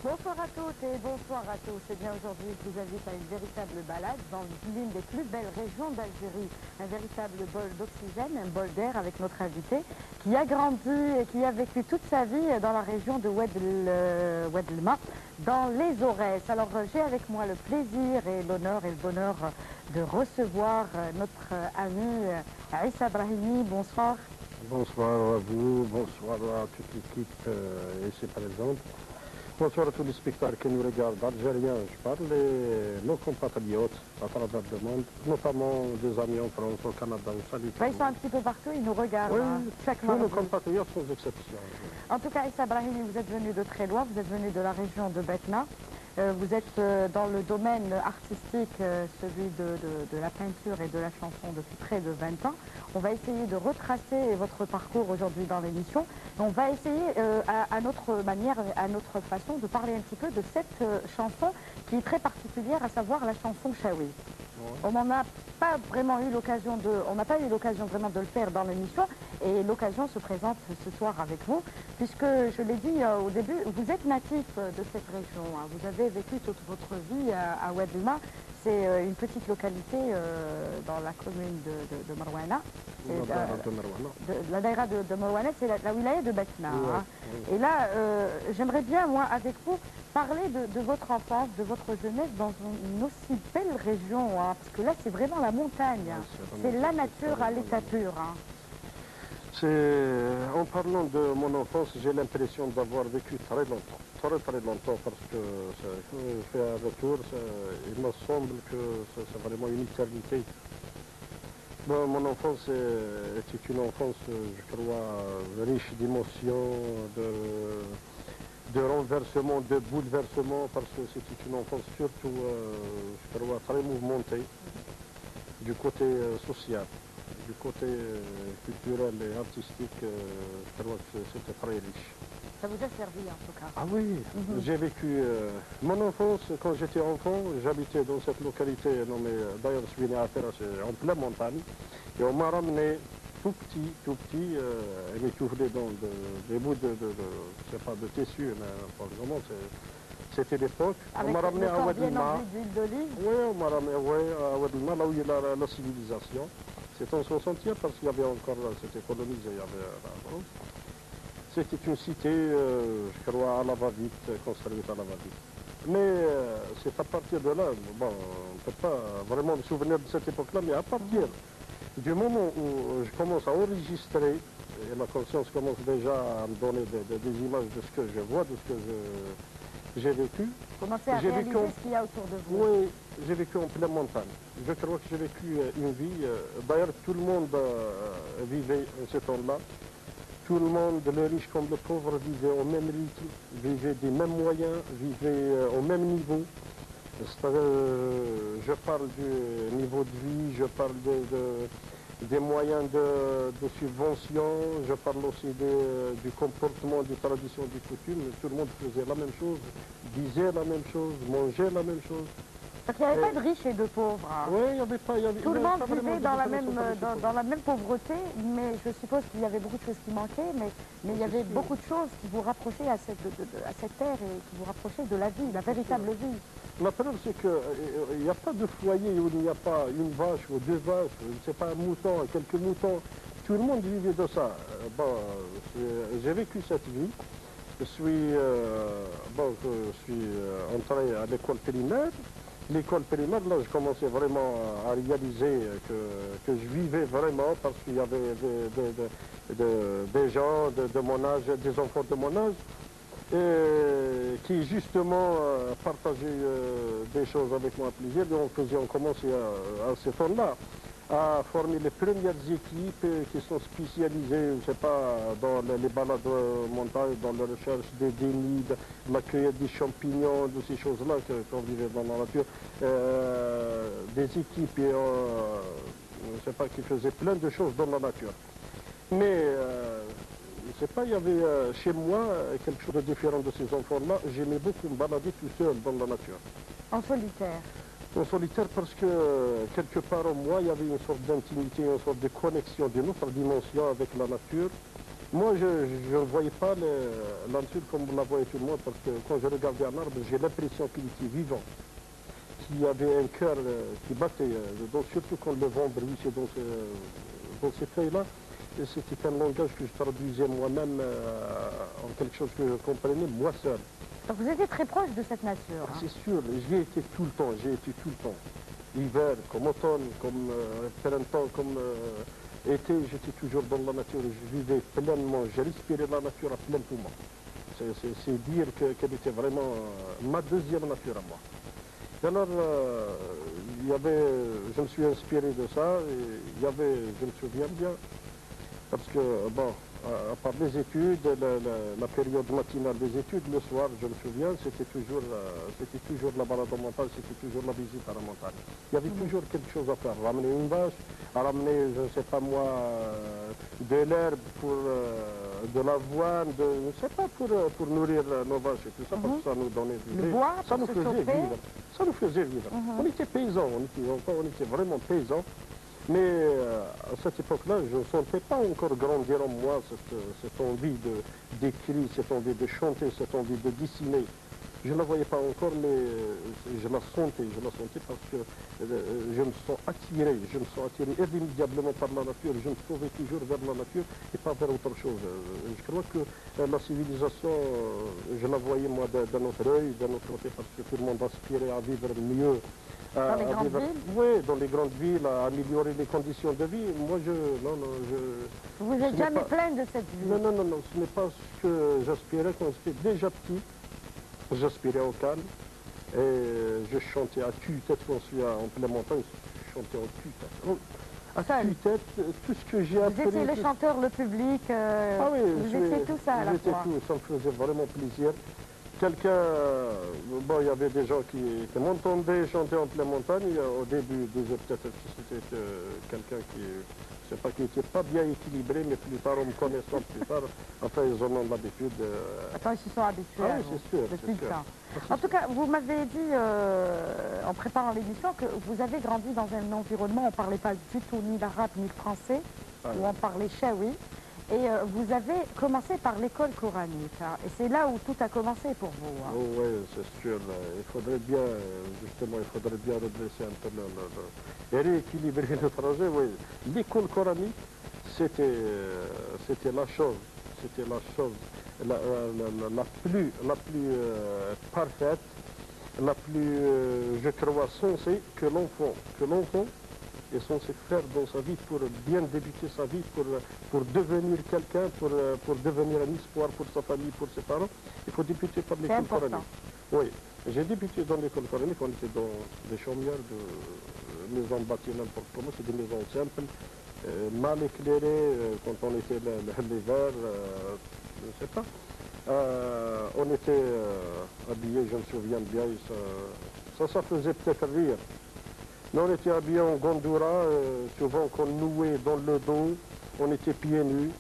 Bonsoir à toutes et bonsoir à tous. Et bien aujourd'hui, je vous invite à une véritable balade dans l'une des plus belles régions d'Algérie. Un véritable bol d'oxygène, un bol d'air avec notre invité qui a grandi et qui a vécu toute sa vie dans la région de Oued-el-Ma, dans les Aurès. Alors j'ai avec moi le plaisir et l'honneur et le bonheur de recevoir notre ami Issa Brahimi. Bonsoir. Bonsoir à vous, bonsoir à toute l'équipe ici présente. Bonsoir à tous les spectateurs qui nous regardent, algériens, je parle, et nos compatriotes à travers le monde, notamment des amis en France, au Canada, au salut. Ils sont un petit peu partout, ils nous regardent Oui, chaque tous mardi. nos compatriotes sans exception. En tout cas, Issa Brahimi, vous êtes venu de très loin, vous êtes venu de la région de Batna. Vous êtes dans le domaine artistique, celui de la peinture et de la chanson depuis près de 20 ans. On va essayer de retracer votre parcours aujourd'hui dans l'émission. On va essayer à notre manière, à notre façon, de parler un petit peu de cette chanson qui est très particulière, à savoir la chanson Chaoui. On n'a pas vraiment eu l'occasion vraiment de le faire dans l'émission et l'occasion se présente ce soir avec vous puisque je l'ai dit au début, vous êtes natif de cette région, hein. Vous avez vécu toute votre vie à Oued-el-Ma. C'est une petite localité dans la commune de Marouana. La daïra de Marouana, c'est la wilaya de Batna. Hein. Et là, j'aimerais bien, moi, avec vous, parler de votre enfance, de votre jeunesse dans une aussi belle région, hein, parce que là, c'est vraiment la montagne. Hein. C'est la nature à l'état pur. Hein. En parlant de mon enfance, j'ai l'impression d'avoir vécu très longtemps, parce que quand je fais un retour, il me semble que c'est vraiment une éternité. Bon, mon enfance était une enfance, je crois, riche d'émotions, de renversements, de bouleversements, parce que c'était une enfance surtout, je crois, très mouvementée du côté social. Du côté culturel et artistique, je crois que c'était très riche. Ça vous a servi en tout cas? Ah oui, j'ai vécu mon enfance quand j'étais enfant, j'habitais dans cette localité nommée, d'ailleurs je suis né à Fera, en pleine montagne, et on m'a ramené tout petit, et m'étouffé dans des bouts je sais pas, de tissu, mais pour le moment c'était l'époque. On m'a ramené à Oued-el-Ma. Oui, on m'a ramené à Oued-el-Ma, là où il y a la civilisation. C'était en 60e parce qu'il y avait encore, c'était colonisé, il y avait la France. C'était une cité, je crois, à la va-vite, construite à la va-vite. Mais c'est à partir de là, bon, on ne peut pas vraiment me souvenir de cette époque-là, mais à partir du moment où je commence à enregistrer, et ma conscience commence déjà à me donner des images de ce que je vois, de ce que j'ai vécu. Commencez à réaliser ce qu'il y a autour de vous. Oui, j'ai vécu en pleine montagne. Je crois que j'ai vécu une vie, d'ailleurs tout le monde vivait en ce temps-là. Tout le monde, le riche comme le pauvre, vivait au même rythme, vivait des mêmes moyens, vivait au même niveau. Je parle du niveau de vie, je parle des moyens de subvention, je parle aussi du comportement, des traditions, des coutumes. Tout le monde faisait la même chose, disait la même chose, mangeait la même chose. Parce qu'il n'y avait pas de riches et de pauvres. Hein. Oui, il n'y avait pas. Tout le monde vivait dans la même pauvreté, mais je suppose qu'il y avait beaucoup de choses qui manquaient, mais il y avait beaucoup de choses qui vous rapprochaient à cette terre et qui vous rapprochaient de la vie, la véritable vie. La preuve, c'est qu'il n'y a pas de foyer où il n'y a pas une vache ou deux vaches, je ne sais pas, un mouton, quelques moutons. Tout le monde vivait de ça. Bon, j'ai vécu cette vie. Je suis entré à l'école primaire. L'école primaire, là, je commençais vraiment à réaliser que je vivais vraiment parce qu'il y avait des gens de mon âge, des enfants de mon âge, qui justement partageaient des choses avec moi à plaisir. Et on commençait à ce temps-là à former les premières équipes qui sont spécialisées, je ne sais pas, dans les balades montagne, dans la recherche des nids, de la cueillette des champignons, de ces choses-là qu'on vivait dans la nature. Des équipes, je ne sais pas, qui faisaient plein de choses dans la nature. Mais, je ne sais pas, il y avait chez moi quelque chose de différent de ces enfants-là. J'aimais beaucoup me balader tout seul dans la nature. En solitaire? En solitaire parce que quelque part en moi, il y avait une sorte d'intimité, une sorte de connexion d'une autre dimension avec la nature. Moi, je ne voyais pas la nature comme la voyait tout le monde, parce que quand je regardais un arbre, j'ai l'impression qu'il était vivant, qu'il y avait un cœur qui battait, donc surtout quand le vent bruissait dans ces feuilles-là. Et c'était un langage que je traduisais moi-même en quelque chose que je comprenais moi seul. Donc vous étiez très proche de cette nature. C'est sûr, j'y ai été tout le temps, j'ai été tout le temps. Hiver, comme automne, comme printemps, comme été, j'étais toujours dans la nature, je vivais pleinement, j'ai respiré la nature à plein poumon. C'est dire qu'elle était vraiment ma deuxième nature à moi. Et alors, je me suis inspiré de ça, et je me souviens bien, parce que, bon, à part les études, la période matinale des études, le soir, je me souviens, c'était toujours la balade en montagne, c'était toujours la visite à la montagne. Il y avait toujours quelque chose à faire. Ramener une vache, ramener, je ne sais pas moi, de l'herbe pour de l'avoine, je ne sais pas, pour nourrir nos vaches et tout ça, parce que ça nous donnait du lait. Bois, Ça nous se faisait chauffer. vivre. Ça nous faisait vivre. On était paysans, on était vraiment paysans. Mais à cette époque-là, je ne sentais pas encore grandir en moi cette envie d'écrire, cette envie de chanter, cette envie de dessiner. Je ne la voyais pas encore, mais je la sentais parce que je me sens attiré irrémédiablement par la nature, je me trouvais toujours vers la nature et pas vers autre chose. Je crois que la civilisation, je la voyais moi d'un autre œil, d'un autre côté, parce que tout le monde aspirait à vivre mieux. Dans les grandes villes? Oui, dans les grandes villes, à améliorer les conditions de vie. Moi, Vous n'êtes jamais plein de cette vie? Non, ce n'est pas ce que j'aspirais quand j'étais déjà petit. J'aspirais au calme et je chantais à tue-tête quand je suis en pleine montagne, je chantais en tue-tête. Tue-tête, tout ce que j'ai appris. Vous étiez le chanteur, le public, ah oui, vous étiez tout ça à la fois. J'étais tout, ça me faisait vraiment plaisir. Bon, il y avait des gens qui m'entendaient chanter en pleine montagne. Au début, ils disaient peut-être que c'était quelqu'un qui, je sais pas, qui n'était pas bien équilibré, mais plus tard, en me connaissant plus tard, enfin, ils en ont l'habitude. Attends, ils se sont habitués ah à oui, vous, c'est sûr, depuis c'est le sûr. temps. En tout cas, vous m'avez dit, en préparant l'émission, que vous avez grandi dans un environnement, on ne parlait pas du tout ni l'arabe ni le français, où on parlait chaoui. Et vous avez commencé par l'école coranique, hein, et c'est là où tout a commencé pour vous. Hein. Oh, oui, c'est sûr. Il faudrait bien, justement, redresser un peu et rééquilibrer le trajet. Oui. L'école coranique, c'était la chose, la plus parfaite, la plus, je crois, sensée que l'enfant est censé faire dans sa vie pour bien débuter sa vie, pour devenir quelqu'un, pour devenir un espoir pour sa famille, pour ses parents. Il faut débuter par l'école coranique. Oui, j'ai débuté dans l'école coranique, on était dans des chaumières de maisons bâties n'importe comment, c'est des maisons simples, mal éclairées quand on était l'hiver, je ne sais pas. On était habillés, je me souviens bien, ça faisait peut-être rire. Mais on était habillés en gondoura, souvent qu'on nouait dans le dos, on était pieds nus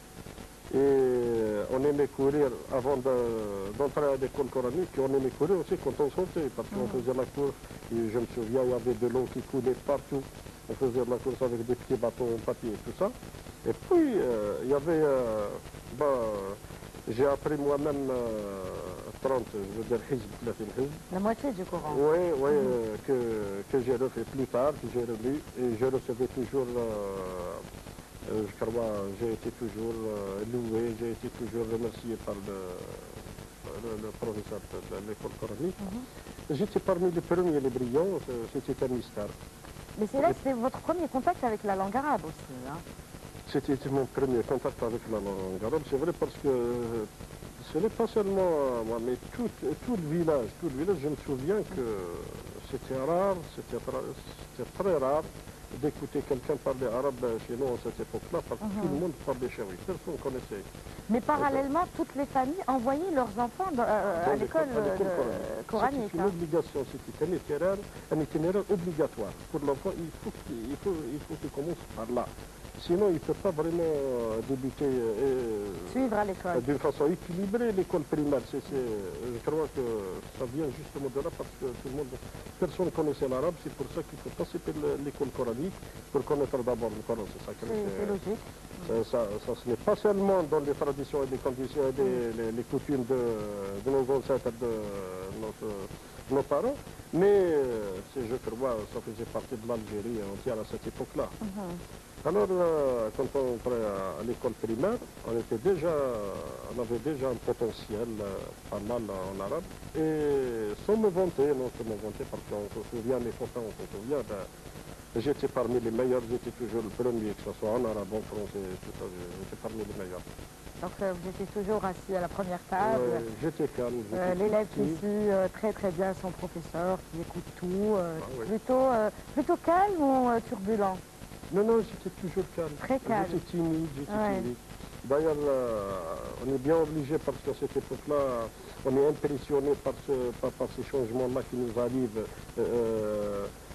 et on aimait courir avant d'entrer à l'école coranique, on aimait courir aussi quand on sortait, parce qu'on faisait la course, et je me souviens, il y avait de l'eau qui coulait partout, on faisait la course avec des petits bateaux en papier et tout ça. Et puis, il y avait, j'ai appris moi-même 30, je veux dire, hizb. La moitié du Coran. Oui, que j'ai refait plus tard, que j'ai relu, et je recevais toujours, je crois, j'ai été toujours loué, j'ai été toujours remercié par le professeur de l'école coranique. J'étais parmi les premiers, les brillants, c'était un mystère. Mais c'est là que c'était votre premier contact avec la langue arabe aussi, hein? C'était mon premier contact avec la langue arabe, c'est vrai, parce que ce n'est pas seulement moi, mais tout le village, je me souviens que c'était rare, c'était très rare d'écouter quelqu'un parler arabe chez nous à cette époque-là, parce que tout le monde parlait chaoui, personne ne connaissait. Mais parallèlement, toutes les familles envoyaient leurs enfants à l'école coranique. C'est une obligation, c'était un itinéraire obligatoire. Pour l'enfant, il faut qu'il commence par là. Sinon, il ne peut pas vraiment débuter suivre à l'école d'une façon équilibrée l'école primaire. Je crois que ça vient justement de là parce que personne ne connaissait l'arabe. C'est pour ça qu'il faut passer par l'école coranique. catholique pour connaître d'abord le Coran. C'est ça que C'est logique. ça, ce n'est pas seulement dans les traditions et les conditions et les coutumes de nos ancêtres, de nos parents, mais je crois ça faisait partie de l'Algérie entière à cette époque-là. Alors, quand on entrait à l'école primaire, on avait déjà un potentiel pas mal en arabe. Et sans me vanter, non, sans me vanter, parce qu'on se souvient, les copains, on se souvient, j'étais parmi les meilleurs, j'étais toujours le premier, que ce soit en arabe, en français, tout ça, j'étais parmi les meilleurs. Donc vous étiez toujours assis à la première table. J'étais calme. L'élève qui suit très très bien son professeur, qui écoute tout, plutôt calme ou turbulent? Non, j'étais toujours calme. Très calme. J'étais timide, D'ailleurs, on est bien obligé parce qu'à cette époque-là, on est impressionné par ces changements-là qui nous arrivent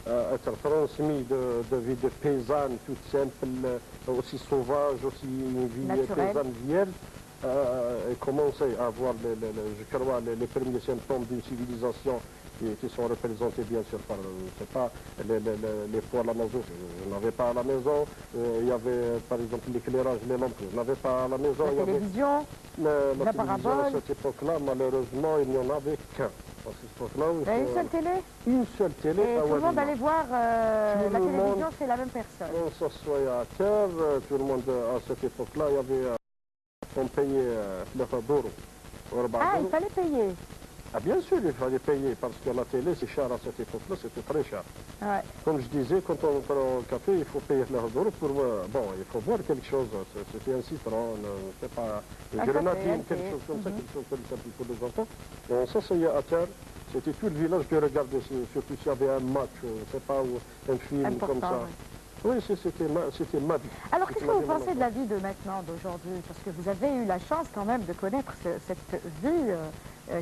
à être transmis de vie de paysanne, toute simple, aussi sauvage, aussi une vie paysanne vierge, et commencer à avoir, je crois, les premiers symptômes d'une civilisation qui sont représentés bien sûr par, je sais pas, les poids à la maison, je n'avais pas à la maison, il y avait par exemple l'éclairage, les lampes, je n'avais pas à la maison. La télévision, la télévision à cette époque-là, malheureusement, il n'y en avait qu'un. À cette époque-là, une seule télé? Une seule télé. Et tout le monde allait voir la télévision chez la même personne. On s'assoyait à terre, tout le monde, à cette époque-là, il y avait, on payait le d'euros. Ah, il fallait payer? Ah, bien sûr, il fallait payer, parce que la télé, c'est cher à cette époque-là, c'était très cher. Ouais. Comme je disais, quand on prend un café, il faut payer l'heure d'euro pour... bon, il faut boire quelque chose, c'était un citron, je sais pas, une grenadine, quelque chose comme ça, quelque chose comme ça pour les enfants. Et on s'asseyait à terre, c'était tout le village qui regardait, surtout s'il y avait un match, je ne sais pas, ou un film comme ça. Oui, c'était ma vie. Alors, qu'est-ce que vous pensez de la vie de maintenant, d'aujourd'hui? Parce que vous avez eu la chance quand même de connaître cette vie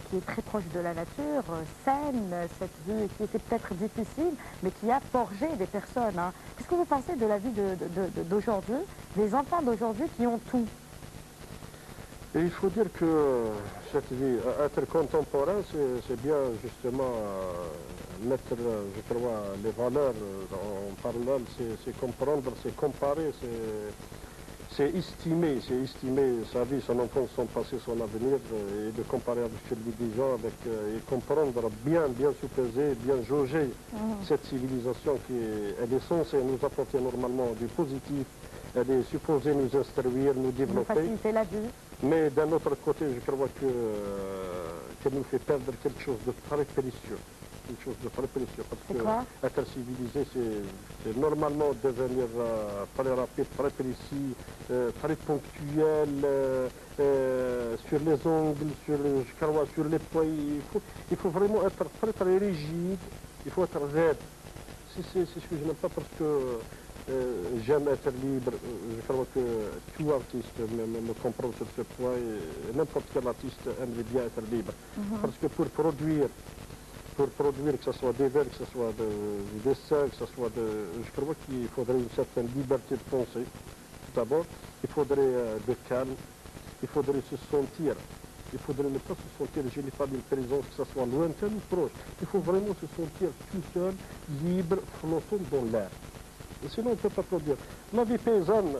qui est très proche de la nature, saine, cette vie qui était peut-être difficile, mais qui a forgé des personnes. Hein. Qu'est-ce que vous pensez de la vie d'aujourd'hui, des enfants d'aujourd'hui qui ont tout? Et il faut dire que cette vie, être contemporain, c'est bien justement mettre, je crois, les valeurs en parallèle, c'est comprendre, c'est comparer, c'est estimer sa vie, son enfance, son passé, son avenir, et de comparer avec celui des gens, et comprendre bien supposer, bien jauger cette civilisation elle est censée nous apporter normalement du positif, elle est supposée nous instruire, nous développer. Nous faciliter la vie. Mais d'un autre côté, je crois qu'elle nous fait perdre quelque chose de très précieux. Quelque chose de très précieux. Parce que être civilisé, c'est normalement devenir très rapide, très précis, très ponctuel, sur les ongles, je crois, sur les poids. Il faut vraiment être très très rigide, il faut être raide. C'est ce que je n'aime pas parce que j'aime être libre. Je crois que tout artiste me comprend sur ce point. N'importe quel artiste aimerait bien être libre. Parce que pour produire, que ce soit des vers, que ce soit du dessin, que ce soit je crois qu'il faudrait une certaine liberté de penser. Tout d'abord, il faudrait de calme, il faudrait se sentir. Il faudrait ne pas se sentir, je n'ai pas d'une présence, que ce soit lointaine ou proche. Il faut vraiment se sentir tout seul, libre, flottant dans l'air. Sinon, on ne peut pas produire. La vie paysanne,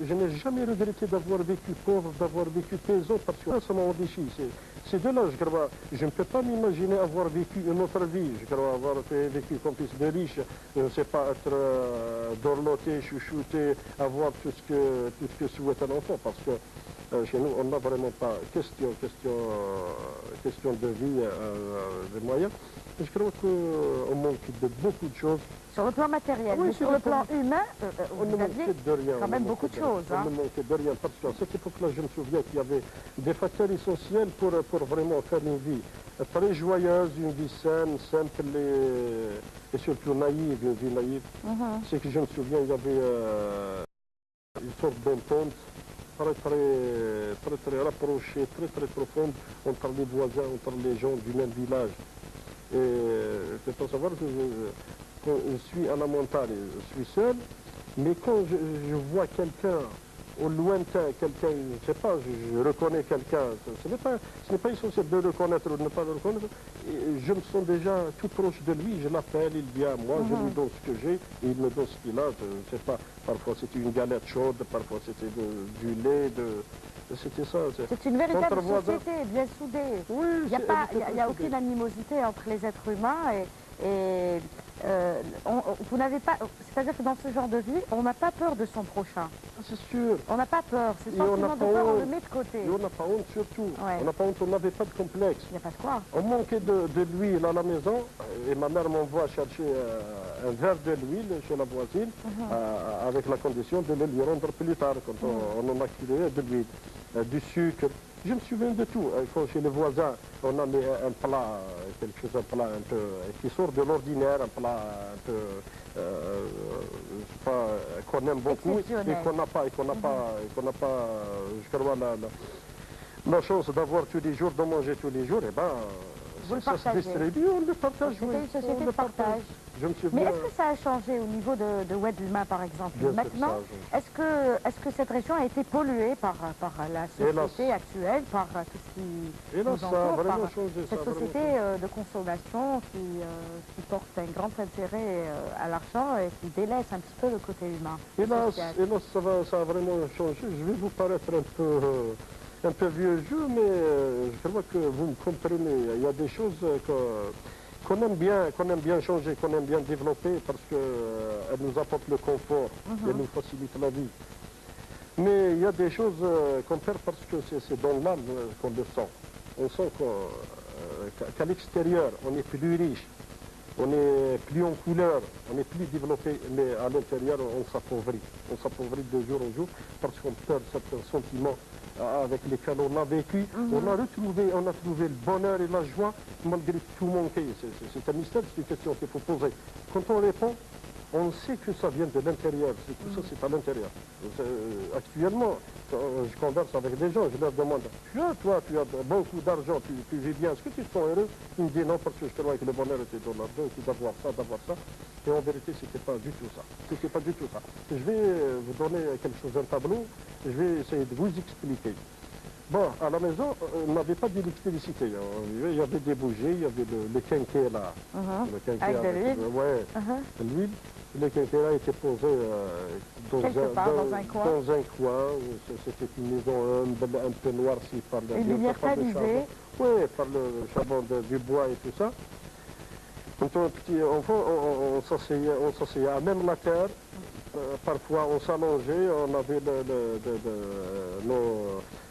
je n'ai jamais regretté d'avoir vécu pauvre, d'avoir vécu paysan, parce que ça m'a enrichi. C'est de là, je crois. Je ne peux pas m'imaginer avoir vécu une autre vie. Je crois avoir vécu comme fils de riche. Je ne sais pas être dorloté, chouchouté, avoir tout ce que souhaite un enfant, parce que chez nous, on n'a vraiment pas question de vie, de moyens. Je crois qu'on manque de beaucoup de choses. Sur le plan matériel, mais sur le plan humain, vous aviez quand même beaucoup de choses. On ne manquait de rien, parce qu'à cette époque-là, je me souviens qu'il y avait des facteurs essentiels pour vraiment faire une vie très joyeuse, une vie saine, simple et surtout naïve, une vie naïve. C'est que je me souviens, il y avait une sorte d'entente très rapprochée, très profonde entre les voisins, entre les gens du même village. Et il faut savoir que quand je suis à la montagne, je suis seul, mais quand je vois quelqu'un au lointain, quelqu'un, je ne sais pas, je reconnais quelqu'un, ce n'est pas essentiel de le reconnaître ou de ne pas le reconnaître. Et je me sens déjà tout proche de lui, je l'appelle, il vient à moi, je lui donne ce que j'ai, et il me donne ce qu'il a. Je ne sais pas, parfois c'était une galette chaude, parfois c'était du lait, c'était ça. C'est une véritable société, bien soudée. Oui, il n'y a aucune animosité entre les êtres humains vous n'avez pas, c'est-à-dire que dans ce genre de vie, on n'a pas peur de son prochain. Ah, c'est sûr. On n'a pas peur. Ce sentiment de peur, on le met de côté. Et on n'a pas honte surtout. Ouais. On n'a pas honte, on n'avait pas de complexe. Il n'y a pas de quoi. On manquait de l'huile à la maison et ma mère m'envoie chercher un verre de l'huile chez la voisine avec la condition de le lui rendre plus tard quand on en a culé de l'huile, du sucre. Je me souviens de tout. Quand chez les voisins, on a mis un plat, quelque chose, un plat un peu qui sort de l'ordinaire, un plat un peu, je sais pas, qu'on aime beaucoup et qu'on n'a pas, je crois, la chance d'avoir tous les jours, de manger tous les jours, et ben, ça se distribue, on le partage. C'était une société de partage. Mais est-ce que ça a changé au niveau de Oued-Lima, par exemple? Maintenant, est-ce que cette région a été polluée par la société actuelle, par tout ce qui nous entoure, par cette société de consommation qui porte un grand intérêt à l'argent et qui délaisse un petit peu le côté humain? Hélas, ça a vraiment changé. Je vais vous paraître un peu vieux jeu, mais je crois que vous me comprenez. Il y a des choses qu'on aime bien changer, qu'on aime bien développer parce qu'elles nous apportent le confort et nous facilitent la vie. Mais il y a des choses qu'on perd parce que c'est dans l'âme qu'on le sent. On sent qu'à l'extérieur, on est plus riche, on est plus en couleur, on est plus développé, mais à l'intérieur, on s'appauvrit. On s'appauvrit de jour en jour parce qu'on perd certains sentiments avec lesquels on a vécu. On a trouvé le bonheur et la joie malgré tout manqué. C'est un mystère, c'est une question qu'il faut poser. Quand on répond, on sait que ça vient de l'intérieur. Tout ça, c'est à l'intérieur. Actuellement, je converse avec des gens, je leur demande, tu as beaucoup d'argent, tu vis bien, est-ce que tu te sens heureux? Ils me disent non, parce que je crois que le bonheur était dans l'argent, et d'avoir ça. Et en vérité, c'était pas du tout ça. C'était pas du tout ça. Je vais vous donner quelque chose, un tableau, je vais essayer de vous expliquer. Bon, à la maison, on n'avait pas d'électricité. Il y avait des bougies, il y avait le quinquet là. Le quinquet avec de l'huile. Ouais, l'huile. Le quinquet était posé dans un coin. C'était une maison un peu noircie par une lumière tamisée. Oui, par le charbon du bois et tout ça. Quand on était petit enfant, on s'asseyait à même la terre. Parfois, on s'allongeait, on avait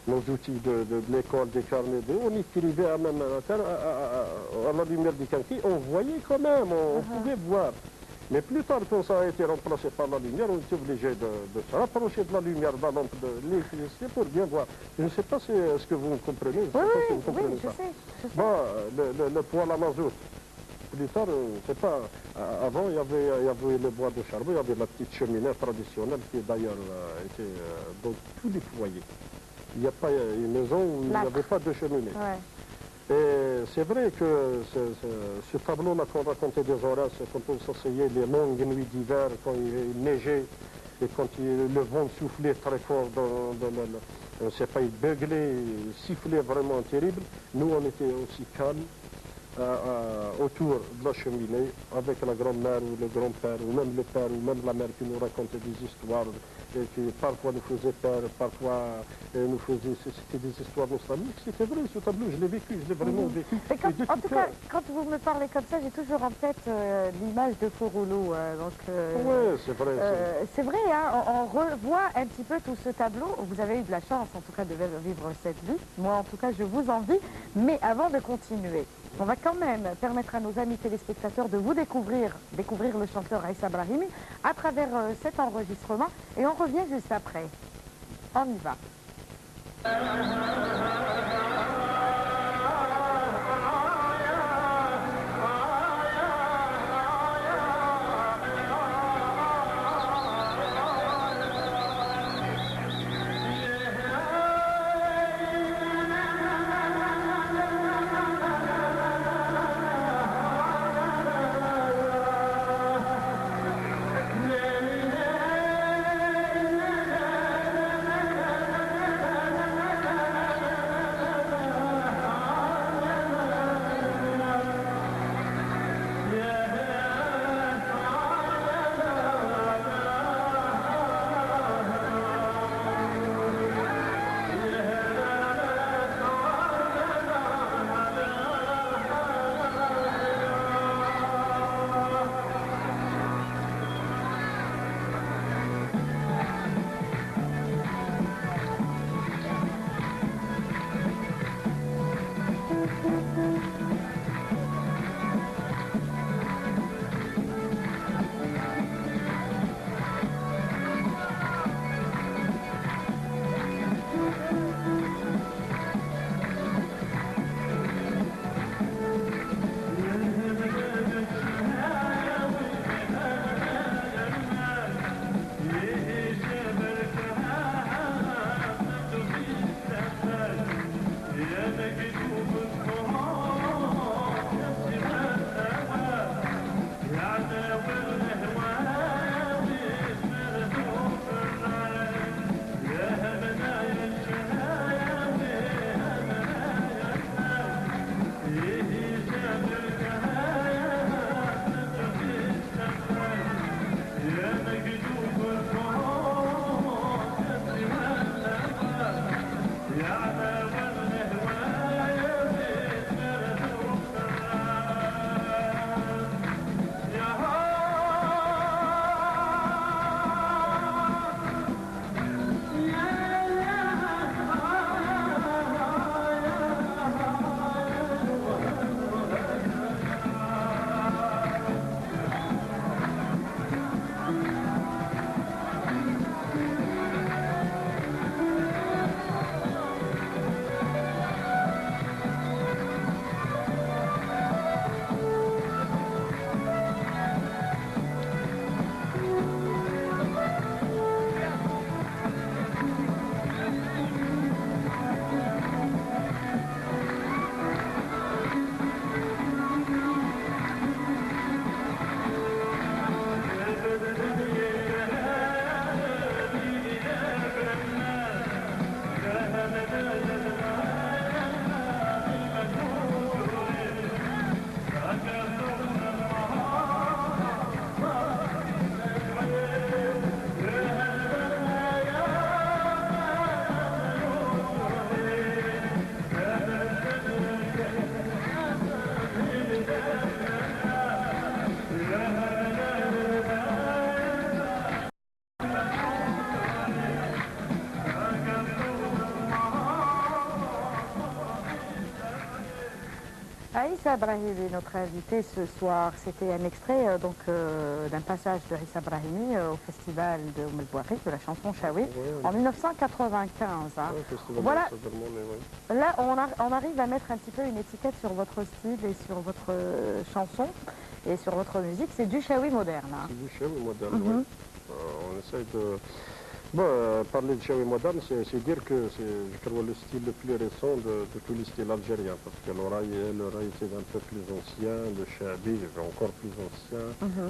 nos outils de l'école, des carnets d'eau, on écrivait à même la terre, à la lumière du quinquet. On voyait quand même, on pouvait voir. Mais plus tard, quand ça a été remplacé par la lumière, on était obligé de se rapprocher de la lumière de la lampe de l'électricité pour bien voir. Je ne sais pas si est-ce que vous me comprenez. Oui, je sais. Bon, le poêle à mazout. Plus tard, c'est pas. Avant, il y avait le bois de charbon, il y avait la petite cheminée traditionnelle qui d'ailleurs était dans tous les foyers. Il n'y a pas une maison où il n'y avait pas de cheminée. Ouais. Et c'est vrai que ce tableau-là qu'on racontait des Horaces, quand on s'asseyait les longues nuits d'hiver, quand il neigeait et quand le vent soufflait très fort on ne sait pas, il beuglait, il sifflait vraiment terrible, nous on était aussi calmes autour de la cheminée avec la grand-mère ou le grand-père ou même le père ou même la mère qui nous racontait des histoires et qui parfois nous faisait peur, parfois nous faisait, c'était des histoires nostalgiques. C'était vrai, ce tableau, je l'ai vécu, je l'ai vraiment vécu. En tout cas, quand vous me parlez comme ça, j'ai toujours en tête l'image de Fouroulou. Oui, c'est vrai. C'est vrai, hein, on revoit un petit peu tout ce tableau. Vous avez eu de la chance, en tout cas, de vivre cette vie. Moi, en tout cas, je vous envie. Mais avant de continuer, on va quand même permettre à nos amis téléspectateurs de vous découvrir le chanteur Aïssa Brahimi à travers cet enregistrement. Et on revient juste après. On y va. Issa Brahimi, notre invité ce soir, c'était un extrait d'un passage de Issa Brahimi au festival de Oum El-Bouarik, de la chanson Chaoui, en 1995. Hein. Voilà, là on arrive à mettre un petit peu une étiquette sur votre style et sur votre chanson et sur votre musique. C'est du Chaoui moderne. Hein. C'est du Chaoui moderne, oui. On essaye de... Bon, parler de Chaoui moderne, c'est dire que c'est, je crois, le style le plus récent de tout le style algérien, parce que le raï était un peu plus ancien, le Chabi encore plus ancien,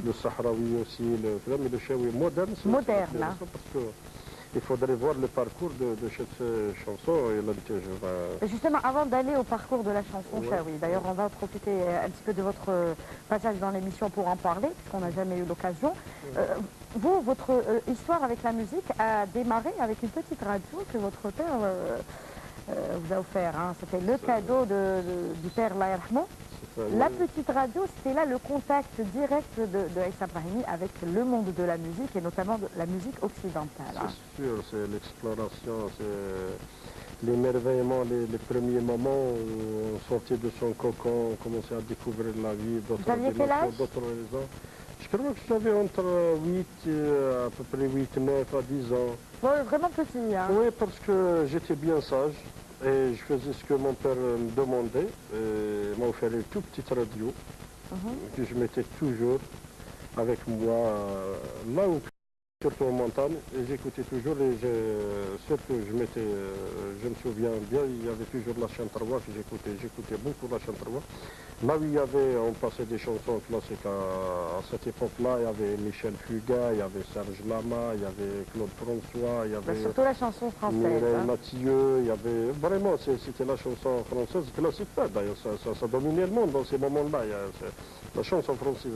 le Sahraoui aussi, mais le Chaoui moderne, c'est le plus récent, parce que il faudrait voir le parcours de cette chanson. Et là, justement, avant d'aller au parcours de la chanson Chaoui, d'ailleurs on va profiter un petit peu de votre passage dans l'émission pour en parler, puisqu'on n'a jamais eu l'occasion. Vous, votre histoire avec la musique a démarré avec une petite radio que votre père vous a offert. Hein. C'était le cadeau du père Allah Yarhamou. La petite radio, c'était là le contact direct de Issa Brahimi avec le monde de la musique et notamment de la musique occidentale. C'est sûr, c'est l'exploration, c'est l'émerveillement, les premiers moments où on sortait de son cocon, on commençait à découvrir la vie, d'autres dimensions, d'autres raisons. Je crois que j'avais entre 8, à peu près 8, 9 à 10 ans. Ouais, vraiment petit, hein. Oui, parce que j'étais bien sage. Et je faisais ce que mon père me demandait. Il m'a offert une toute petite radio que je mettais toujours avec moi là où, surtout en montagne. Et j'écoutais toujours et surtout je me souviens bien, il y avait toujours la chantervoix que j'écoutais beaucoup la chantervoix. Là où on passait des chansons classiques à cette époque-là, il y avait Michel Fugain, il y avait Serge Lama, il y avait Claude François, il y avait... surtout la chanson française. Mireille Mathieu, il y avait... Vraiment, c'était la chanson française classique. D'ailleurs, ça dominait le monde dans ces moments-là. La chanson française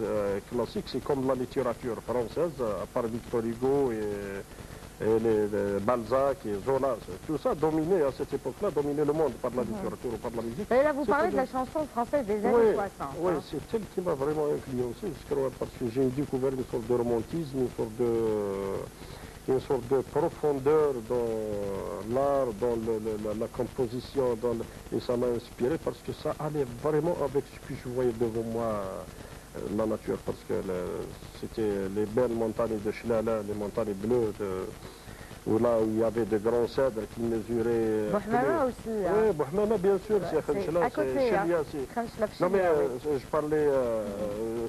classique, c'est comme la littérature française, à part Victor Hugo et les Balzac et Zola, tout ça dominait à cette époque-là, dominait le monde par la littérature ou par la musique. Et là, vous parlez de la chanson française des années 60. Oui, c'est elle qui m'a vraiment influencé, je crois, parce que j'ai découvert une sorte de romantisme, une sorte de profondeur dans l'art, dans la composition, et ça m'a inspiré parce que ça allait vraiment avec ce que je voyais devant moi. La nature, parce que c'était les belles montagnes de Chlala, les montagnes bleues, où il y avait de grands cèdres qui mesuraient... Bouhmana aussi. Oui, Bouhmana, bien sûr, c'est à côté. Non, mais je parlais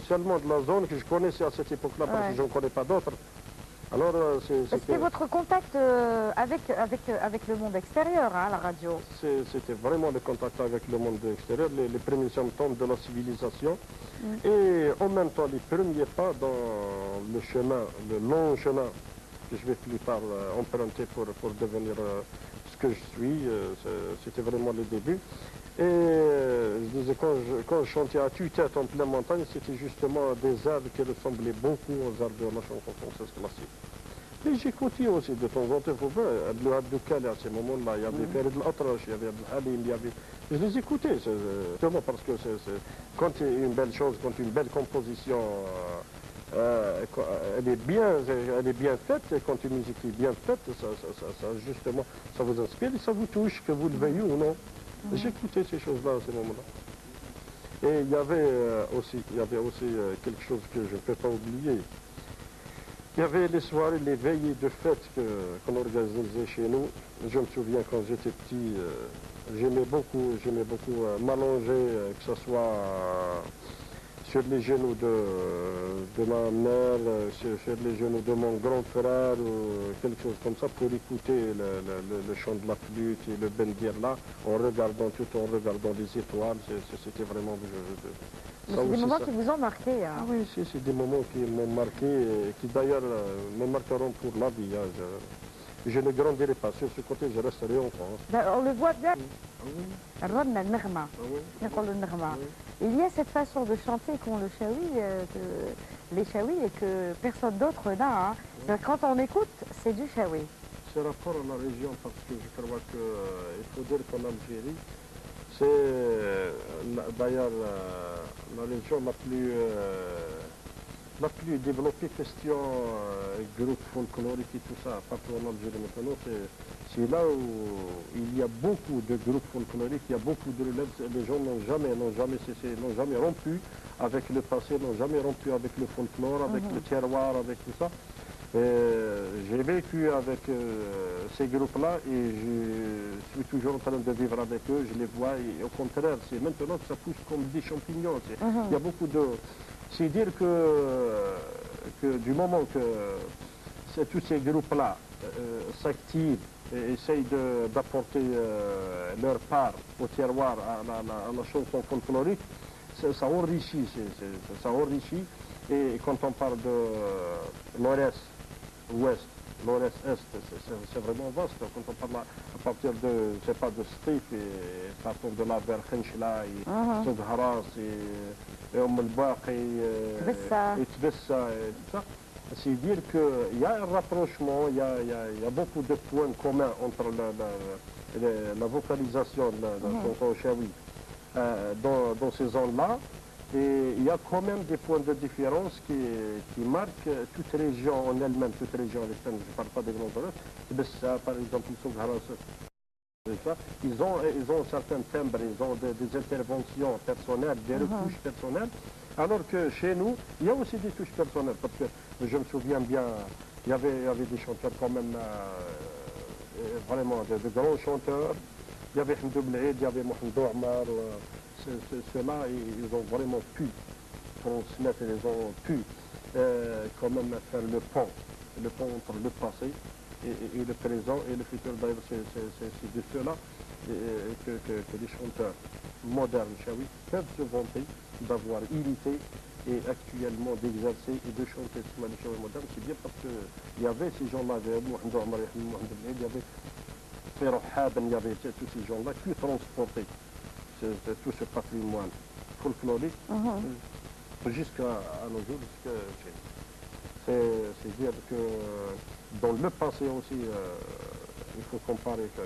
seulement de la zone que je connaissais à cette époque-là, parce que je ne connais pas d'autres. Alors, c'était votre contact avec le monde extérieur, hein, la radio. C'était vraiment le contact avec le monde extérieur, les premiers symptômes de la civilisation. Et en même temps, les premiers pas dans le chemin, le long chemin que je vais plus tard emprunter pour devenir ce que je suis. C'était vraiment le début. Et je disais, quand je chantais à tue-tête en pleine montagne, c'était justement des airs qui ressemblaient beaucoup aux airs de la chanson française classique. Et j'écoutais aussi de temps en temps, il faut voir, Abdel Abdoukal à ces moments-là, il y avait Farid Al-Atrache, il y avait Abdel Halim, je les écoutais, justement parce que quand il y a une belle chose, quand une belle composition, elle est bien faite, et quand une musique est bien faite, justement, ça vous inspire et ça vous touche, que vous le veuillez ou non. J'écoutais ces choses-là à ce moment-là. Et il y avait aussi quelque chose que je ne peux pas oublier. Il y avait les soirées, les veillées de fête qu'on organisait chez nous. Je me souviens quand j'étais petit, j'aimais beaucoup m'allonger, que ce soit sur les genoux de ma mère, sur les genoux de mon grand frère, ou quelque chose comme ça, pour écouter le chant de la flûte et le bendir-là, en regardant les étoiles. C'était vraiment... C'est des moments qui vous ont marqué. Hein. Ah oui, c'est des moments qui m'ont marqué et qui d'ailleurs me marqueront pour la vie. Hein. Je ne grandirai pas. Sur ce côté, je resterai en France. On le voit bien. Ah Il y a cette façon de chanter qu'ont les Chaouis et que personne d'autre n'a. Hein. Quand on écoute, c'est du Chaoui. C'est rapport à la région, parce que je crois qu'il faut dire qu'en Algérie, c'est d'ailleurs la région la plus la plus développée question groupe folklorique et tout ça, partout en Algérie maintenant, c'est là où il y a beaucoup de groupes folkloriques, il y a beaucoup de relèves, les gens n'ont jamais cessé, n'ont jamais rompu avec le passé, n'ont jamais rompu avec le folklore, avec le terroir, avec tout ça. J'ai vécu avec ces groupes-là et je suis toujours en train de vivre avec eux, je les vois et au contraire, c'est maintenant que ça pousse comme des champignons. Il y a beaucoup de... C'est dire que du moment que tous ces groupes-là s'activent et essayent d'apporter leur part au terroir, à la chanson folklorique, ça enrichit, ça enrichit. Et quand on parle de nord-est, ouest, nord-est, est, c'est vraiment vaste. Quand on parle à partir de, je sais pas, de Stif et partant de là vers Khenchla et Sougharas et Baqi et Tbessa et tout ça, c'est dire qu'il y a un rapprochement, il y a beaucoup de points communs entre la vocalisation de la chanson chaoui dans ces zones-là. Et il y a quand même des points de différence qui marquent toute région en elle-même, toute région en elle-même. Je ne parle pas des grands zones. Tbessa, par exemple, ils ont certains timbres, ils ont des interventions personnelles, des retouches personnelles, alors que chez nous, il y a aussi des touches personnelles, parce que je me souviens bien, il y avait des chanteurs quand même, vraiment de grands chanteurs. Il y avait Hamdou Belhaid, il y avait Mohamed Omar, ceux-là, ils ont vraiment pu transmettre, ils ont pu quand même faire le pont entre le passé et le présent et le futur. D'ailleurs, c'est de ceux-là que les chanteurs modernes, chaoui, peuvent se vanter d'avoir imité et actuellement d'exercer et de chanter ce chaoui moderne. C'est bien parce qu'il y avait ces gens-là, il y avait Mohamed Omar, il y avait Ferro Haben, il y avait tous ces gens-là qui transportaient tout ce patrimoine folklorique jusqu'à nos jours. C'est dire que dans le passé aussi, il faut comparer que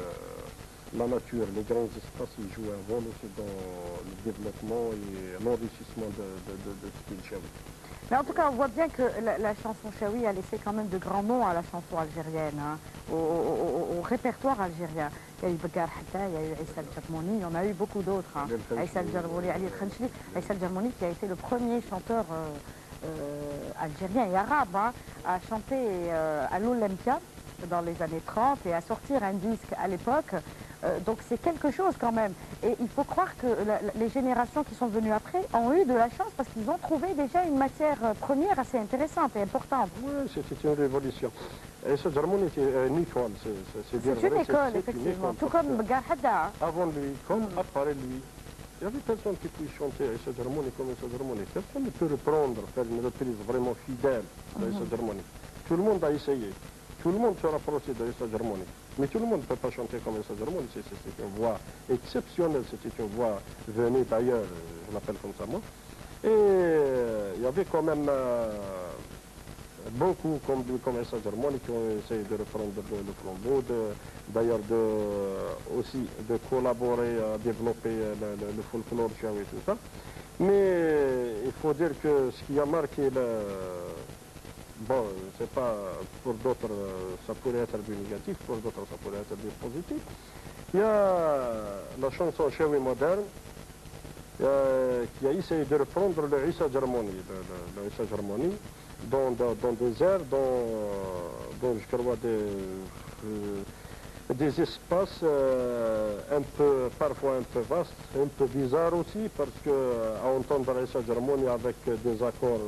la nature, les grands espaces, ils jouent un rôle aussi dans le développement et l'enrichissement de ce qu'il chaoui. Mais en tout cas, on voit bien que la chanson chaoui a laissé quand même de grands noms à la chanson algérienne, hein, au répertoire algérien. Il y a eu Begar Hatta, il y a eu Aïssa Al-Jarmouni, il y en a eu beaucoup d'autres. Hein. Aïssa Al-Jarmouni, Ali Khenchli, Aïssa Al-Jarmouni qui a été le premier chanteur algérien et arabe hein, à chanter à l'Olympia dans les années 30 et à sortir un disque à l'époque. Donc c'est quelque chose quand même. Et il faut croire que les générations qui sont venues après ont eu de la chance parce qu'ils ont trouvé déjà une matière première assez intéressante et importante. Oui, c'était une révolution. Et ce Jarmouni était une école. C'est une école, effectivement. Tout comme Begar Hadda. Avant lui, comme après lui, il n'y avait personne qui pouvait chanter Aïssa Jarmouni comme Aïssa Jarmouni. Personne ne peut reprendre, faire une reprise vraiment fidèle d'Aïssa Jarmouni. Tout le monde a essayé. Tout le monde se rapprochait d'Aïssa Jarmouni. Mais tout le monde ne peut pas chanter comme Aïssa Jarmouni. C'est une voix exceptionnelle. C'était une voix venue d'ailleurs, je l'appelle comme ça moi. Et il y avait quand même beaucoup comme Aïssa Jarmouni qui ont essayé de reprendre le flambeau, d'ailleurs aussi de collaborer à développer le folklore chaoui et tout ça. Mais il faut dire que ce qui a marqué bon, c'est pas, pour d'autres ça pourrait être du négatif, pour d'autres ça pourrait être du positif. Il y a la chanson chaoui moderne qui a essayé de reprendre le Aïssa Jarmouni, le Aïssa Jarmouni dans des airs, dans je crois des espaces parfois un peu vastes, un peu bizarres aussi, parce qu'à entendre Aïssa Jarmouni avec des accords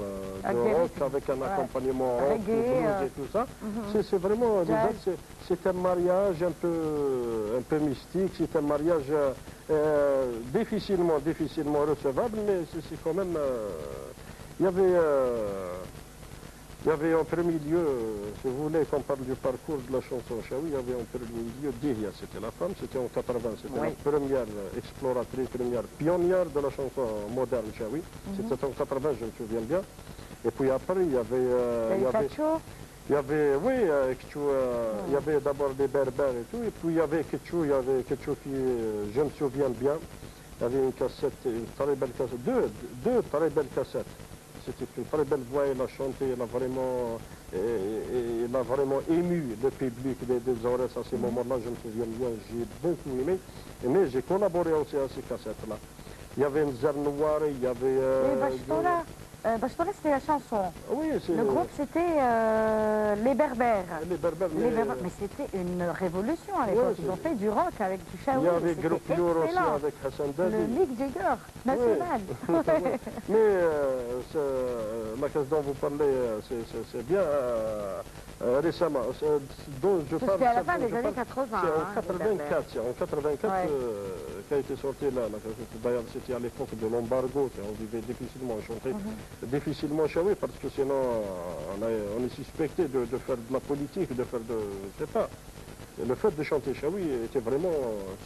de rock, avec un accompagnement rock, blues et tout ça, c'est vraiment, c'est un mariage un peu mystique, c'est un mariage difficilement recevable, mais c'est quand même, il y avait en premier lieu, si vous voulez qu'on parle du parcours de la chanson chaoui, il y avait en premier lieu Dihya, c'était la femme, c'était en 80, c'était la première exploratrice, première pionnière de la chanson moderne chaoui, c'était en 80, je me souviens bien. Et puis après, il y avait il y avait, oui, il y avait d'abord des berbères et tout, et puis il y avait Ketchou qui, je me souviens bien, il y avait une cassette, une très belle cassette, deux très belles cassettes. c'était une très belle voix, il a chanté, il a vraiment ému le public des Aurès à ces moments-là, je me souviens bien, j'ai beaucoup aimé, mais j'ai collaboré aussi à ces cassettes-là. Il y avait une Zère Noire, il y avait... Bachtora, c'était la chanson. Oui, c'est... Le groupe, c'était les Berbères. Les Berbères, Mais c'était une révolution à l'époque. Ils ont fait du rock avec du Shaoui. Il y avait Groupe Nour aussi avec Hassan Dadi. Le Mick Jagger national. Oui. Mais la question dont vous parlez, c'est bien récemment. Dont je parle, c'était à la fin des années 80. C'est en 84. C'est en 84 qu'a été sorti là. D'ailleurs, c'était à l'époque de l'embargo. On vivait difficilement, on chantait difficilement Shaoui parce que sinon on est suspecté de faire de la politique, de faire de... je sais pas. Le fait de chanter Shaoui était vraiment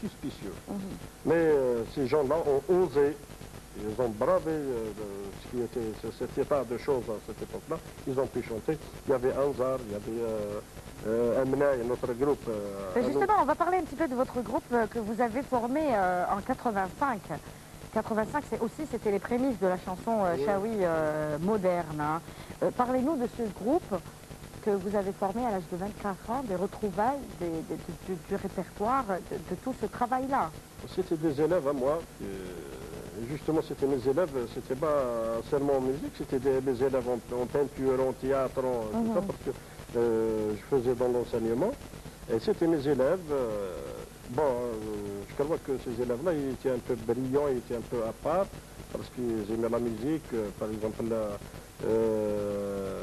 suspicieux. Mais ces gens-là ont osé, ils ont bravé ce qui était cet état de choses à cette époque-là. Ils ont pu chanter. Il y avait Anzar, il y avait Amna, notre groupe. Justement, on va parler un petit peu de votre groupe que vous avez formé en 85. 85, c'était les prémices de la chanson Shaoui moderne. Hein. Parlez-nous de ce groupe que vous avez formé à l'âge de 24 ans, des retrouvailles, du répertoire, de tout ce travail-là. C'était des élèves à moi. Justement, c'était mes élèves, c'était pas seulement en musique, c'était des élèves en peinture, en théâtre, tout ça, parce que je faisais dans l'enseignement. Et c'était mes élèves. Je crois que ces élèves-là, ils étaient un peu brillants, ils étaient un peu à part, parce qu'ils aimaient la musique. Par exemple,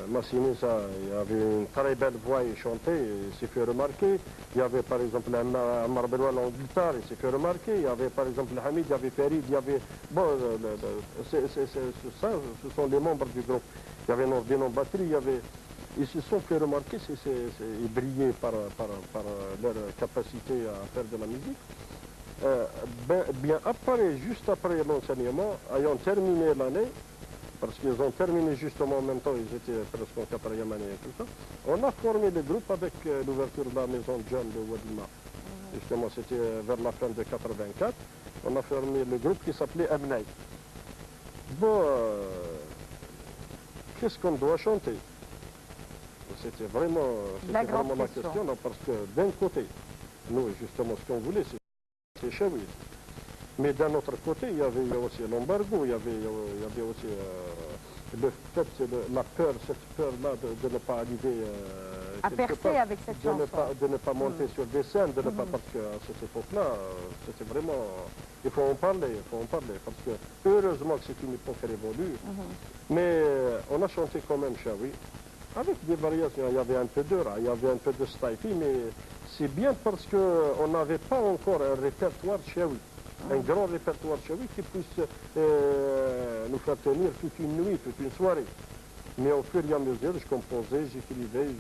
Massinissa, il avait une très belle voix, il chantait, il s'est fait remarquer. Il y avait par exemple Ammar Belwal en guitare, il s'est fait remarquer. Il y avait par exemple Hamid, il y avait Farid, il y avait... Bon, ce sont les membres du groupe. Il y avait Nordin en batterie, il y avait... Ils se sont fait remarquer, ils brillaient par leur capacité à faire de la musique. Bien après, juste après l'enseignement, ayant terminé l'année, parce qu'ils ont terminé justement en même temps, ils étaient presque en quatrième année et tout ça, on a formé le groupe avec l'ouverture de la maison de jeunes de Wadima. Justement, c'était vers la fin de 84. On a formé le groupe qui s'appelait Amnaï. Bon, qu'est-ce qu'on doit chanter? C'était vraiment la question, non, parce que d'un côté, nous, justement, ce qu'on voulait, c'est Shaoui. Mais d'un autre côté, il y avait aussi l'embargo, il y avait aussi le fait, cette peur-là de ne pas arriver à percer avec cette chanson. De ne pas monter sur des scènes, de ne pas, parce qu'à cette époque-là, c'était vraiment... Il faut en parler, parce que heureusement que c'est une époque révolue. Mais on a chanté quand même Shaoui. Avec des variations, il y avait un peu de Ra, il y avait un peu de Staifi, mais c'est bien parce qu'on n'avait pas encore un répertoire Shaoui, un grand répertoire Shaoui qui puisse nous faire tenir toute une nuit, toute une soirée. Mais au fur et à mesure, je composais, j'écrivais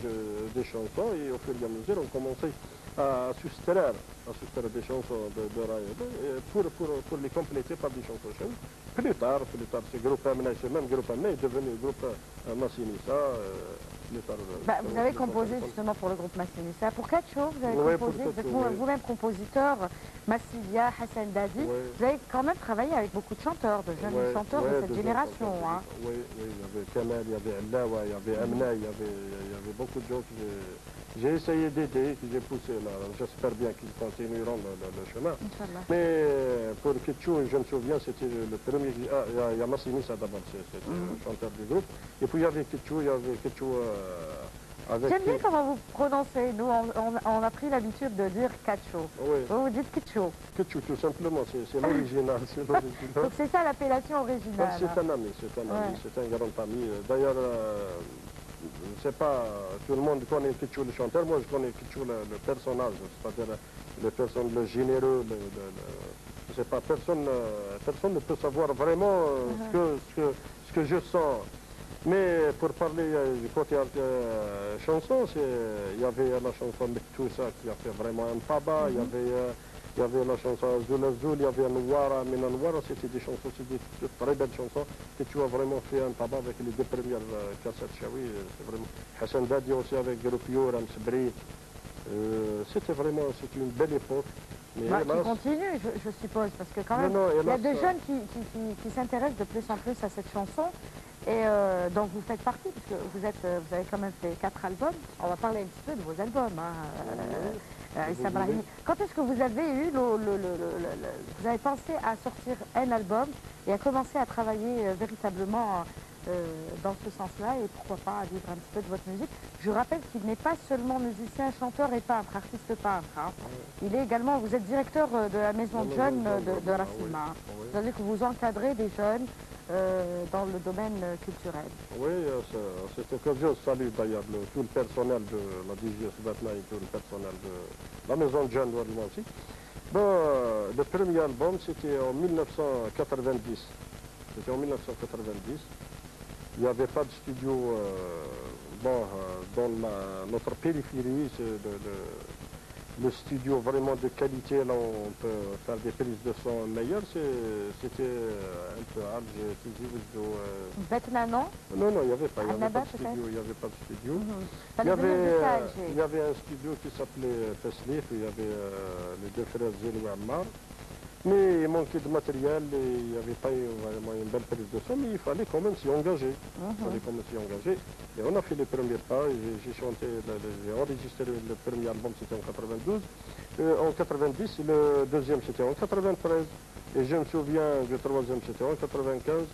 des chansons, et au fur et à mesure, on commençait à soustraire des chansons de Ra pour les compléter par des chansons Shaoui. Plus tard, ce groupe Amna, ce même groupe Amna est devenu le groupe Massinissa. Vous avez composé justement pour le groupe Massinissa. Pour Kacho, vous avez composé, vous êtes vous-même compositeur, Massilia, Hassan Dadi. Vous avez quand même travaillé avec beaucoup de chanteurs, de jeunes chanteurs de cette génération. Oui, il y avait Kamal, il y avait Allawa, il y avait Amna, il y avait beaucoup de gens que j'ai essayé d'aider, que j'ai poussé là. J'espère bien qu'ils continueront le chemin. Mais pour Ketchou, je me souviens, c'était le premier... il y a Massinissa d'abord, c'était le chanteur du groupe. Et puis il y avait Ketchou, avec... J'aime bien comment vous prononcez. Nous, on a pris l'habitude de dire Kacho. Vous dites Ketchou. Ketchou, tout simplement, c'est l'original. Donc c'est ça l'appellation originale. C'est un ami, c'est un grand ami. D'ailleurs, je ne sais pas, tout le monde connaît Ketchou le chanteur, moi je connais Ketchou le personnage, c'est-à-dire le généreux, je ne sais pas, personne ne peut savoir vraiment ce que je sens. Mais pour parler du côté chanson, il y avait la chanson Mektoussa qui a fait vraiment un tabac, il y avait la chanson Azul Azul, il y avait Anouara, Min Anouara, c'était des chansons, c'était de très belles chansons, que tu as vraiment fait un tabac avec les deux premières cassettes Shaoui, c'est vraiment... Hassan Dadi aussi avec Groupior, Amsbri, c'était une belle époque. Mais qui continue, je suppose, parce que quand même, il y a des jeunes qui s'intéressent de plus en plus à cette chanson. Et donc vous faites partie, parce que vous avez quand même fait 4 albums. On va parler un petit peu de vos albums, Issa Brahimi. Quand est-ce que vous avez eu vous avez pensé à sortir un album et à commencer à travailler véritablement dans ce sens-là, et pourquoi pas à vivre un petit peu de votre musique? Je rappelle qu'il n'est pas seulement musicien, chanteur et peintre, artiste peintre. Il est également, vous êtes directeur de la maison de jeunes de Rassima. C'est-à-dire que vous encadrez des jeunes dans le domaine culturel. Oui, à cette occasion, je salue d'ailleurs tout le personnel de la DGS Batna et tout le personnel de la maison de jeunes de aussi. Bon, le premier album, c'était en 1990. C'était en 1990. Il n'y avait pas de studio dans notre périphérie. Le studio vraiment de qualité, là on peut faire des prises de son meilleures. C'était un peu hard. Batna, non? Non, il n'y avait pas. Il n'y avait pas de studio. Il n'y avait pas de studio. Il y avait un studio qui s'appelait Teslif. Il y avait les deux frères Zéli et Ammar. Mais il manquait de matériel et il n'y avait pas vraiment une belle prise de son, mais il fallait quand même s'y engager. Et on a fait les premiers pas, j'ai enregistré le premier album, c'était en 92. En 90, le deuxième c'était en 93. Et je me souviens du troisième c'était en 95.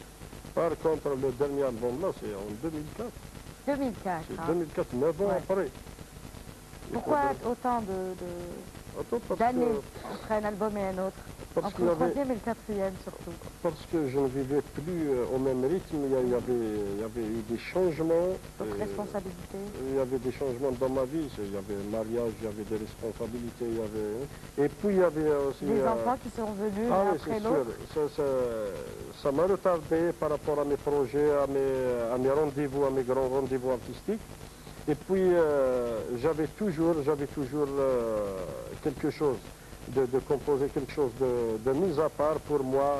Par contre, le dernier album là, c'est en 2004. 2004. C'est 2004, 9 ans après. Pourquoi autant d'années entre un album et un autre? Entre le troisième et le quatrième surtout. Parce que je ne vivais plus au même rythme, il y avait eu des changements. Votre responsabilité? Il y avait des changements dans ma vie, il y avait un mariage, il y avait des responsabilités, et puis il y avait aussi... Des enfants qui sont venus l'un après l'autre? Ça m'a retardé par rapport à mes projets, à mes rendez-vous, à mes grands rendez-vous artistiques. Et puis j'avais toujours quelque chose. De composer quelque chose de mis à part pour moi,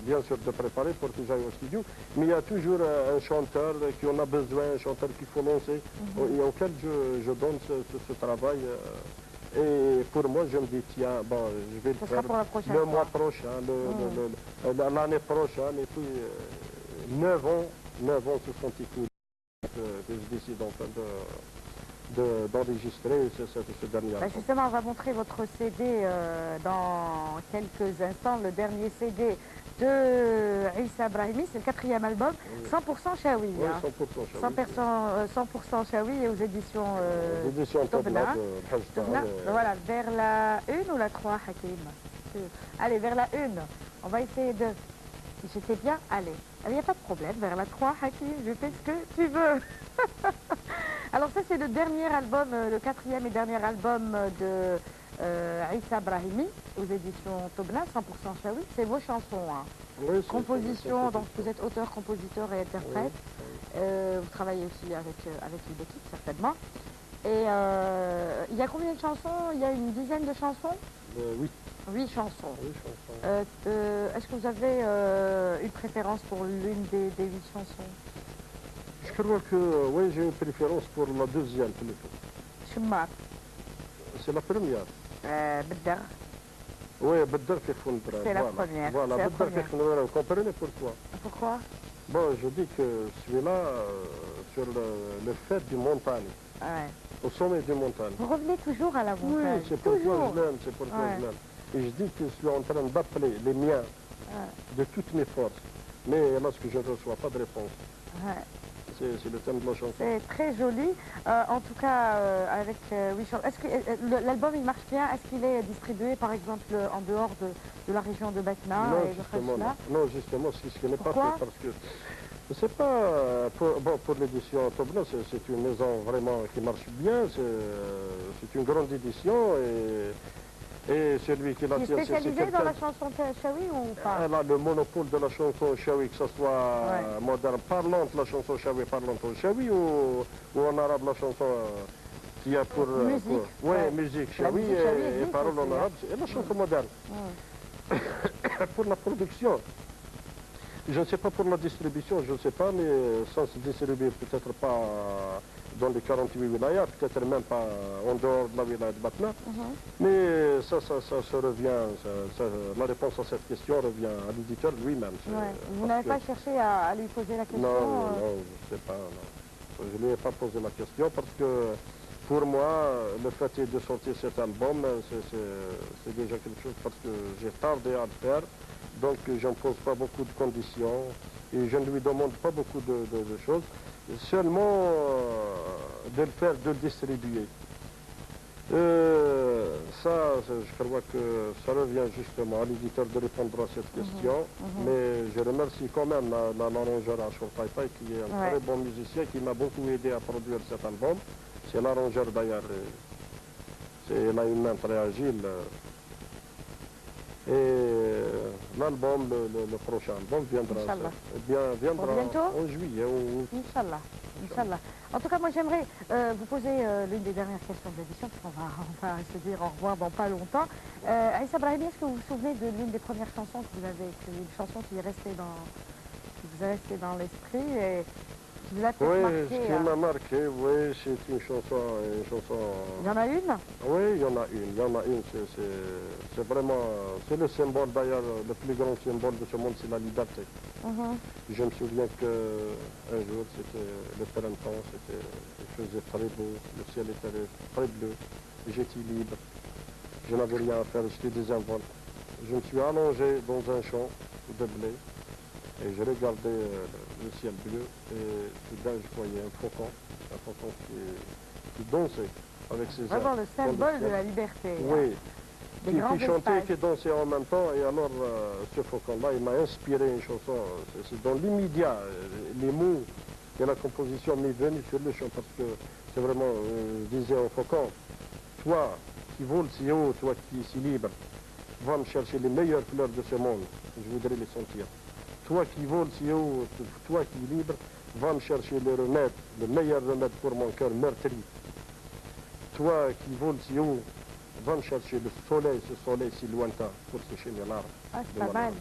bien sûr de préparer pour que j'aille au studio, mais il y a toujours un chanteur qui en a besoin, un chanteur qu'il faut lancer, et auquel je donne ce travail. Et pour moi, je me dis, tiens, bon, je vais le faire le mois prochain, l'année prochaine, et puis 9 ans se sont écoulés que je décide enfin d'enregistrer ce dernier album. Justement, on va montrer votre CD dans quelques instants, le dernier CD de Issa Brahimi, c'est le 4e album, 100% Chaoui. Oui, 100% Chaoui. 100% Chaoui et aux éditions Tobna. Voilà, vers la 1 ou la 3, Hakim? Allez, vers la 1, on va essayer de... Si j'étais bien, allez. Il n'y a pas de problème, vers la 3, Hakim, je fais ce que tu veux. Alors ça c'est le dernier album, le 4e et dernier album de Issa Brahimi aux éditions Tobna, 100% Chaoui. C'est vos chansons, Oui, composition, donc vous êtes auteur, compositeur et interprète. Oui. Vous travaillez aussi avec une équipe certainement. Et il y a combien de chansons? Il y a une dizaine de chansons? 8. 8 chansons. Est-ce que vous avez une préférence pour l'une des 8 chansons? Je crois que oui, j'ai une préférence pour la deuxième plutôt. Chumar. C'est la première. Bedder. Oui, Bedder Kefundra. C'est la première. Voilà, Bedder Kefundra. Vous comprenez pourquoi? Pourquoi? Bon, je dis que celui-là, sur le fait du montagne. Ouais. Au sommet du montagne. Vous revenez toujours à la montagne? Oui, c'est pourquoi je l'aime, c'est pourquoi je l'aime. Et je dis que je suis en train d'appeler les miens de toutes mes forces. Mais hélas que je ne reçois pas de réponse. Ouais. C'est le thème de la chanson. C'est très joli. En tout cas, avec 8 chansons. Est-ce que l'album il marche bien? Est-ce qu'il est distribué par exemple en dehors de la région de Batna? Non, justement, ce qui n'est pas fait parce que c'est pas pour l'édition Tobna, c'est une maison vraiment qui marche bien. C'est une grande édition et celui qui l'a tiré, c'est spécialisé dans la chanson Chaoui ou pas? Elle a le monopole de la chanson Chaoui, que ce soit moderne parlante, la chanson Chaoui parlante au Chaoui, ou en arabe la chanson qui a pour... musique. Oui, musique Chaoui et paroles en arabe, et la chanson moderne. Pour la production, je ne sais pas pour la distribution, je ne sais pas, mais sans se distribuer peut-être pas dans les 48 wilayas, peut-être même pas en dehors de la wilaya de Batna. Mais ça se revient, la réponse à cette question revient à l'éditeur lui-même. Ouais. Vous n'avez pas cherché à lui poser la question? Non, je ne sais pas. Non. Je ne lui ai pas posé la question parce que pour moi, le fait de sortir cet album, c'est déjà quelque chose parce que j'ai tardé à le faire. Donc je ne pose pas beaucoup de conditions et je ne lui demande pas beaucoup de choses. Seulement de le faire, de le distribuer. Je crois que ça revient justement à l'éditeur de répondre à cette question. Mais je remercie quand même l'arrangeur Ashur Taïtaï, qui est un très bon musicien, qui m'a beaucoup aidé à produire cet album. C'est l'arrangeur d'ailleurs, il a une main très agile. Et l'album, le prochain album viendra en juillet. Inch'Allah. Inch'Allah. En tout cas, moi j'aimerais vous poser l'une des dernières questions de l'émission, parce qu'on va se dire au revoir dans pas longtemps. Aïssa Brahimi, est-ce que vous vous souvenez de l'une des premières chansons que vous avez écrites, une chanson qui vous est restée dans l'esprit et qui vous a fait marquer? Oui, ce qui m'a marqué, oui, c'est une chanson. Il y en a une? Oui, il y en a une. C'est vraiment, c'est le symbole d'ailleurs, le plus grand symbole de ce monde, c'est la liberté. Je me souviens qu'un jour, c'était le printemps, il faisait très beau, le ciel était très bleu, j'étais libre, je n'avais rien à faire, j'étais désinvolte. Je me suis allongé dans un champ de blé et je regardais le ciel bleu et soudain je voyais un faucon qui dansait avec ses ailes. Vraiment le symbole de la liberté. Oui. Qui chantait, espaces. qui dansait en même temps, et alors ce faucon-là, il m'a inspiré une chanson. C'est dans l'immédiat, les mots et la composition m'est venue sur le champ, parce que c'est vraiment, je disais au faucon, toi qui voles si haut, toi qui es si libre, va me chercher les meilleures fleurs de ce monde, je voudrais les sentir. Toi qui voles si haut, toi qui es libre, va me chercher le remède, le meilleur remède pour mon cœur meurtri. Toi qui voles si haut, va me chercher le soleil, ce soleil si lointain, pour sécher mes larmes. Ah, c'est pas mal.